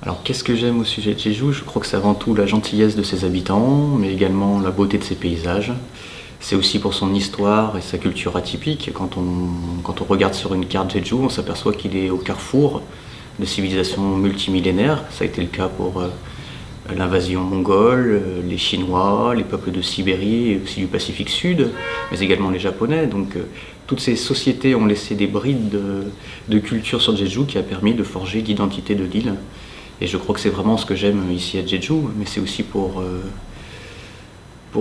Alors qu'est-ce que j'aime au sujet de Jeju? Je crois que c'est avant tout la gentillesse de ses habitants, mais également la beauté de ses paysages. C'est aussi pour son histoire et sa culture atypique. Quand on regarde sur une carte Jeju, on s'aperçoit qu'il est au carrefour de civilisations multimillénaires. Ça a été le cas pour l'invasion mongole, les Chinois, les peuples de Sibérie et aussi du Pacifique Sud, mais également les Japonais. Donc toutes ces sociétés ont laissé des brides de culture sur Jeju qui a permis de forger l'identité de l'île. Et je crois que c'est vraiment ce que j'aime ici à Jeju, mais c'est aussi pour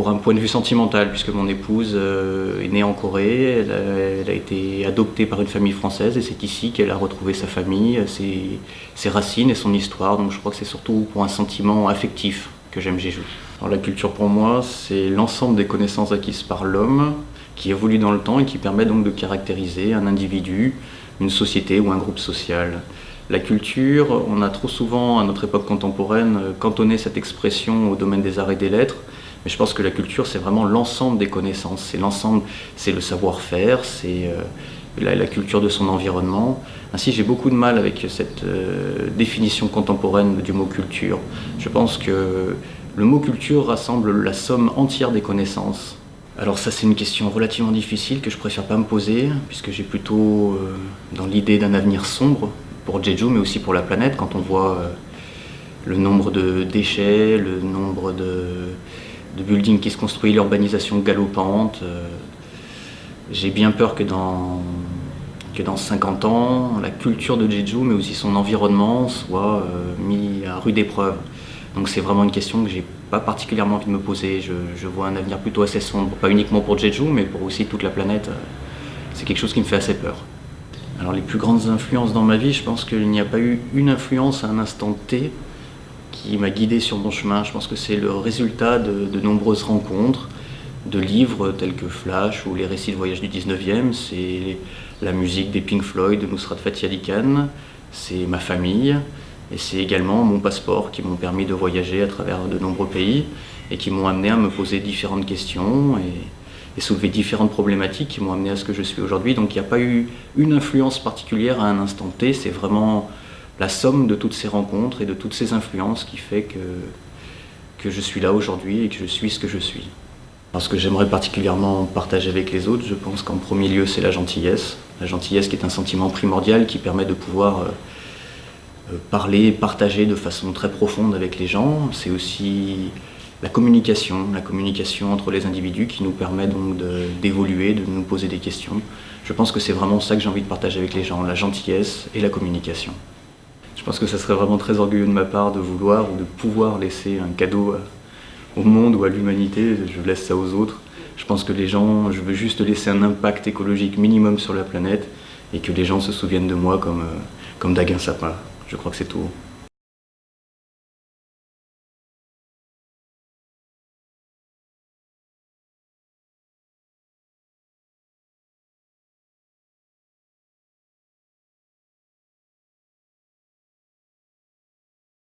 un point de vue sentimental, puisque mon épouse est née en Corée, elle a été adoptée par une famille française, et c'est ici qu'elle a retrouvé sa famille, ses racines et son histoire. Donc je crois que c'est surtout pour un sentiment affectif que j'aime Jeju. Alors la culture pour moi, c'est l'ensemble des connaissances acquises par l'homme, qui évolue dans le temps et qui permet donc de caractériser un individu, une société ou un groupe social. La culture, on a trop souvent, à notre époque contemporaine, cantonné cette expression au domaine des arts et des lettres, mais je pense que la culture, c'est vraiment l'ensemble des connaissances, c'est l'ensemble, c'est le savoir-faire, c'est la culture de son environnement. Ainsi, j'ai beaucoup de mal avec cette définition contemporaine du mot culture. Je pense que le mot culture rassemble la somme entière des connaissances. Alors ça, c'est une question relativement difficile que je préfère pas me poser, puisque j'ai plutôt dans l'idée d'un avenir sombre, pour Jeju, mais aussi pour la planète, quand on voit le nombre de déchets, le nombre de buildings qui se construisent, l'urbanisation galopante. J'ai bien peur que dans 50 ans, la culture de Jeju, mais aussi son environnement, soit mis à rude épreuve. Donc c'est vraiment une question que j'ai pas particulièrement envie de me poser. Je vois un avenir plutôt assez sombre, pas uniquement pour Jeju, mais pour aussi toute la planète. C'est quelque chose qui me fait assez peur. Alors les plus grandes influences dans ma vie, je pense qu'il n'y a pas eu une influence à un instant T qui m'a guidé sur mon chemin. Je pense que c'est le résultat de nombreuses rencontres, de livres tels que Flash ou les récits de voyage du 19e, c'est la musique des Pink Floyd, de Nusrat Fatih Ali Khan, c'est ma famille, et c'est également mon passeport qui m'ont permis de voyager à travers de nombreux pays et qui m'ont amené à me poser différentes questions et soulever différentes problématiques qui m'ont amené à ce que je suis aujourd'hui. Donc il n'y a pas eu une influence particulière à un instant T, c'est vraiment la somme de toutes ces rencontres et de toutes ces influences qui fait que je suis là aujourd'hui et que je suis ce que je suis. Alors ce que j'aimerais particulièrement partager avec les autres, je pense qu'en premier lieu c'est la gentillesse qui est un sentiment primordial qui permet de pouvoir parler, partager de façon très profonde avec les gens. C'est aussi la communication entre les individus qui nous permet donc d'évoluer, de nous poser des questions. Je pense que c'est vraiment ça que j'ai envie de partager avec les gens, la gentillesse et la communication. Je pense que ça serait vraiment très orgueilleux de ma part de vouloir ou de pouvoir laisser un cadeau au monde ou à l'humanité. Je laisse ça aux autres. Je pense que je veux juste laisser un impact écologique minimum sur la planète et que les gens se souviennent de moi comme d'Aguin Sapin. Je crois que c'est tout.